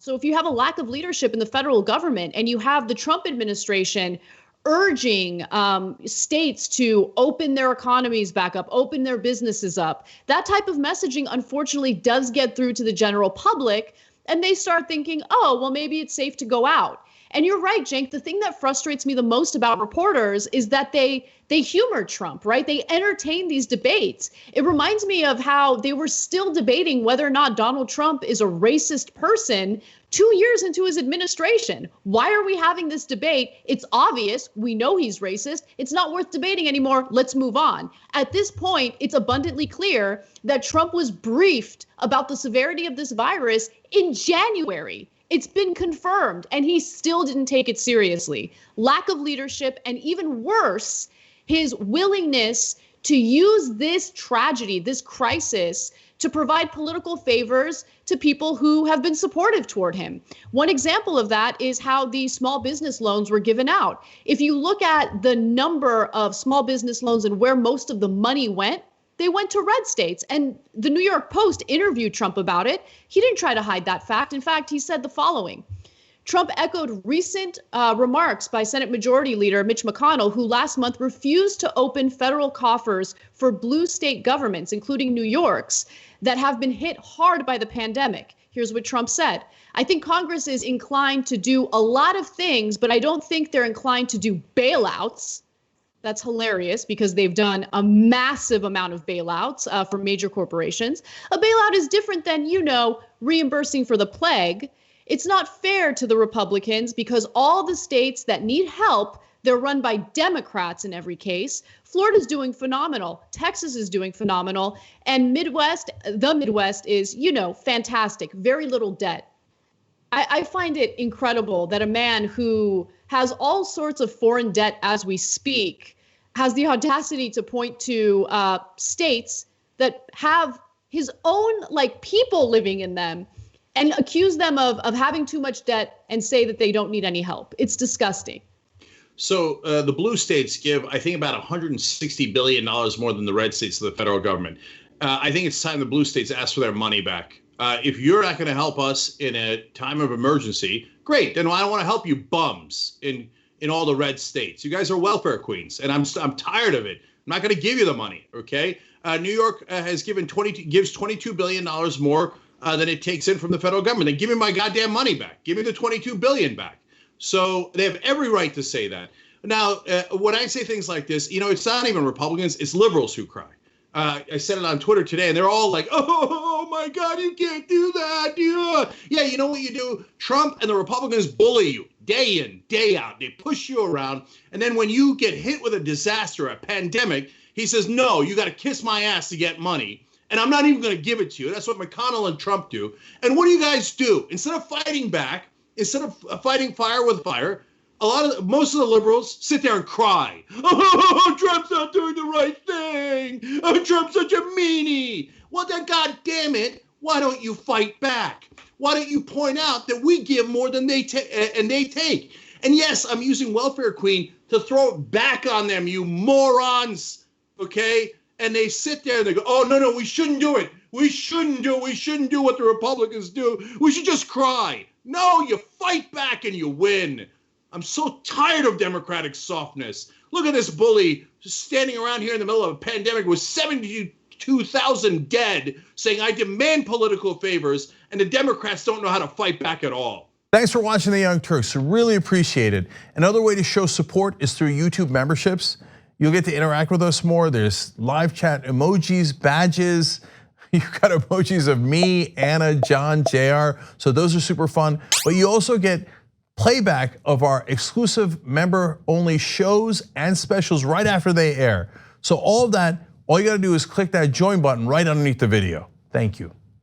So if you have a lack of leadership in the federal government and you have the Trump administration urging states to open their economies back up, open their businesses up, that type of messaging, unfortunately, does get through to the general public. And they start thinking, oh, well, maybe it's safe to go out. And you're right, Cenk. The thing that frustrates me the most about reporters is that they humor Trump, right? They entertain these debates. It reminds me of how they were still debating whether or not Donald Trump is a racist person 2 years into his administration. Why are we having this debate? It's obvious. We know he's racist. It's not worth debating anymore. Let's move on. At this point, it's abundantly clear that Trump was briefed about the severity of this virus in January. It's been confirmed, and he still didn't take it seriously. Lack of leadership, and even worse, his willingness to use this tragedy, this crisis, to provide political favors to people who have been supportive toward him. One example of that is how the small business loans were given out. If you look at the number of small business loans and where most of the money went, they went to red states. And the New York Post interviewed Trump about it. He didn't try to hide that fact. In fact, he said the following. Trump echoed recent remarks by Senate Majority Leader Mitch McConnell, who last month refused to open federal coffers for blue state governments, including New York's, that have been hit hard by the pandemic. Here's what Trump said. I think Congress is inclined to do a lot of things, but I don't think they're inclined to do bailouts. That's hilarious because they've done a massive amount of bailouts for major corporations. A bailout is different than, reimbursing for the plague. It's not fair to the Republicans because all the states that need help, they're run by Democrats in every case. Florida's doing phenomenal. Texas is doing phenomenal. And the Midwest is, fantastic. Very little debt. I find it incredible that a man who has all sorts of foreign debt as we speak has the audacity to point to states that have his own people living in them and accuse them of having too much debt and say that they don't need any help. It's disgusting. So the blue states give, I think, about $160 billion more than the red states to the federal government. I think it's time the blue states ask for their money back. If you're not going to help us in a time of emergency, great. Then I don't want to help you bums in all the red states. You guys are welfare queens, and I'm tired of it. I'm not going to give you the money, okay? New York gives $22 billion more than it takes in from the federal government. Then give me my goddamn money back. Give me the $22 billion back. So they have every right to say that. Now, when I say things like this, it's not even Republicans, it's liberals who cry. I said it on Twitter today, and they're all like, oh my God, you can't do that. Yeah, you know what you do? Trump and the Republicans bully you day in, day out. They push you around. And then when you get hit with a disaster, a pandemic, he says, no, you got to kiss my ass to get money. And I'm not even going to give it to you. That's what McConnell and Trump do. And what do you guys do? Instead of fighting back, instead of fighting fire with fire, most of the liberals sit there and cry. Oh, Trump's not doing the right thing. Oh, Trump's such a meanie. Well, then, God damn it, why don't you fight back? Why don't you point out that we give more than they take? And yes, I'm using welfare queen to throw it back on them, you morons. Okay? And they sit there and they go, oh, no, we shouldn't do it. We shouldn't do what the Republicans do. We should just cry. No, you fight back and you win. I'm so tired of Democratic softness. Look at this bully just standing around here in the middle of a pandemic with 72,000 dead saying, I demand political favors, and the Democrats don't know how to fight back at all. Thanks for watching The Young Turks. We really appreciate it. Another way to show support is through YouTube memberships. You'll get to interact with us more. There's live chat emojis, badges. You've got emojis of me, Anna, John, JR. So those are super fun. But you also get playback of our exclusive member-only shows and specials right after they air. So all of that, all you gotta do is click that join button right underneath the video. Thank you.